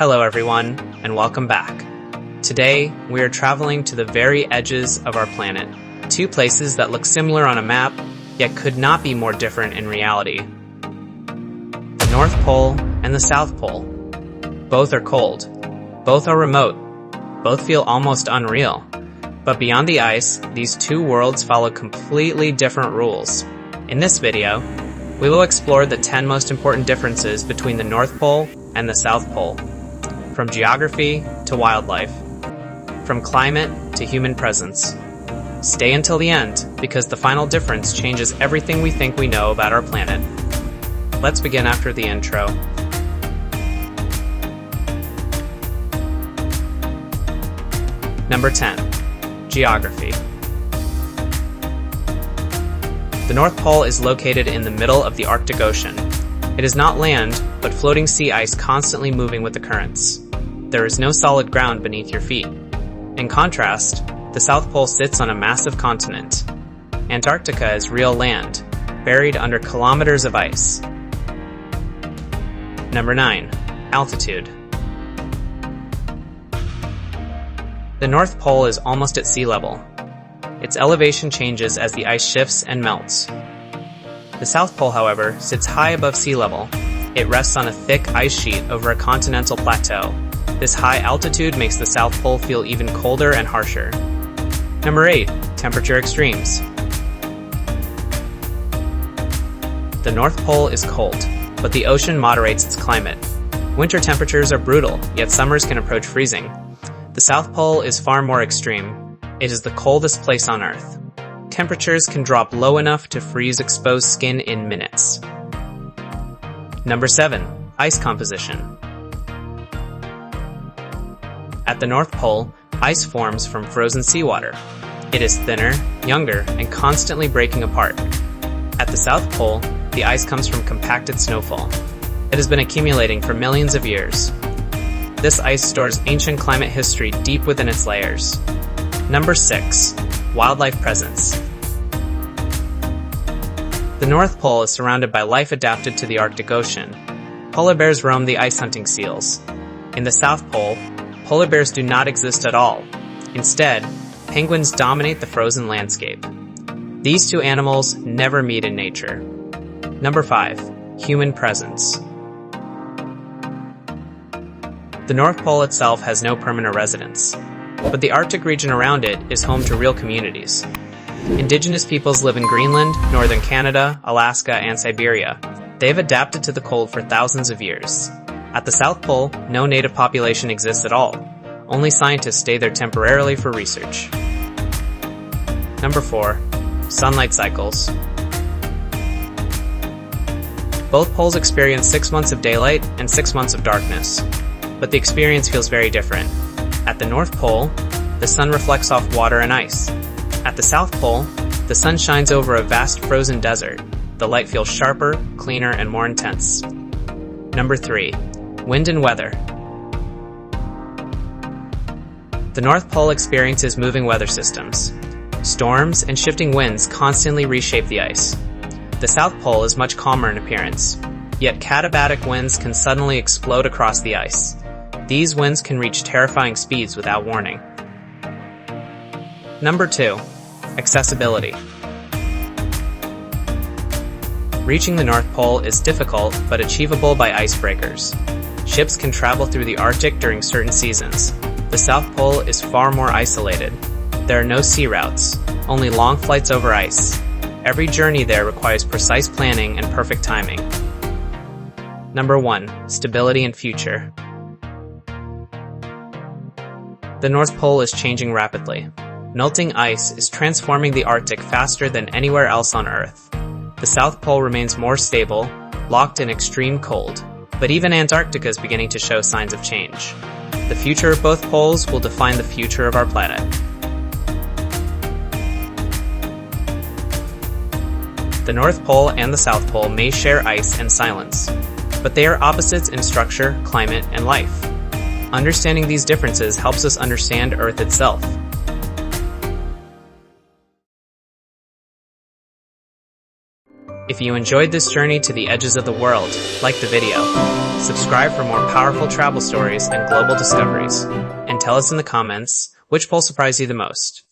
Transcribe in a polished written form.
Hello everyone, and welcome back. Today, we are traveling to the very edges of our planet, two places that look similar on a map, yet could not be more different in reality. The North Pole and the South Pole. Both are cold. Both are remote. Both feel almost unreal. But beyond the ice, these two worlds follow completely different rules. In this video, we will explore the 10 most important differences between the North Pole and the South Pole. From geography to wildlife. From climate to human presence. Stay until the end, because the final difference changes everything we think we know about our planet. Let's begin after the intro. Number 10. Geography. The North Pole is located in the middle of the Arctic Ocean. It is not land, but floating sea ice constantly moving with the currents. There is no solid ground beneath your feet. In contrast, the South Pole sits on a massive continent. Antarctica is real land, buried under kilometers of ice. Number 9. Altitude. The North Pole is almost at sea level. Its elevation changes as the ice shifts and melts. The South Pole, however, sits high above sea level. It rests on a thick ice sheet over a continental plateau. This high altitude makes the South Pole feel even colder and harsher. Number 8. Temperature extremes. The North Pole is cold, but the ocean moderates its climate. Winter temperatures are brutal, yet summers can approach freezing. The South Pole is far more extreme. It is the coldest place on Earth. Temperatures can drop low enough to freeze exposed skin in minutes. Number 7. Ice composition. At the North Pole, ice forms from frozen seawater. It is thinner, younger, and constantly breaking apart. At the South Pole, the ice comes from compacted snowfall. It has been accumulating for millions of years. This ice stores ancient climate history deep within its layers. Number 6. Wildlife presence. The North Pole is surrounded by life adapted to the Arctic Ocean. Polar bears roam the ice-hunting seals. In the South Pole, polar bears do not exist at all. Instead, penguins dominate the frozen landscape. These two animals never meet in nature. Number 5. Human presence. The North Pole itself has no permanent residents, but the Arctic region around it is home to real communities. Indigenous peoples live in Greenland, northern Canada, Alaska, and Siberia. They have adapted to the cold for thousands of years. At the South Pole, no native population exists at all. Only scientists stay there temporarily for research. Number 4. Sunlight cycles. Both poles experience 6 months of daylight and 6 months of darkness, but the experience feels very different. At the North Pole, the sun reflects off water and ice. At the South Pole, the sun shines over a vast frozen desert. The light feels sharper, cleaner, and more intense. Number 3. Wind and weather. The North Pole experiences moving weather systems. Storms and shifting winds constantly reshape the ice. The South Pole is much calmer in appearance, yet katabatic winds can suddenly explode across the ice. These winds can reach terrifying speeds without warning. Number 2. Accessibility. Reaching the North Pole is difficult but achievable by icebreakers. Ships can travel through the Arctic during certain seasons. The South Pole is far more isolated. There are no sea routes, only long flights over ice. Every journey there requires precise planning and perfect timing. Number 1. Stability and future. The North Pole is changing rapidly. Melting ice is transforming the Arctic faster than anywhere else on Earth. The South Pole remains more stable, locked in extreme cold, but even Antarctica is beginning to show signs of change. The future of both poles will define the future of our planet. The North Pole and the South Pole may share ice and silence, but they are opposites in structure, climate, and life. Understanding these differences helps us understand Earth itself. If you enjoyed this journey to the edges of the world, like the video. Subscribe for more powerful travel stories and global discoveries. And tell us in the comments which pole surprised you the most.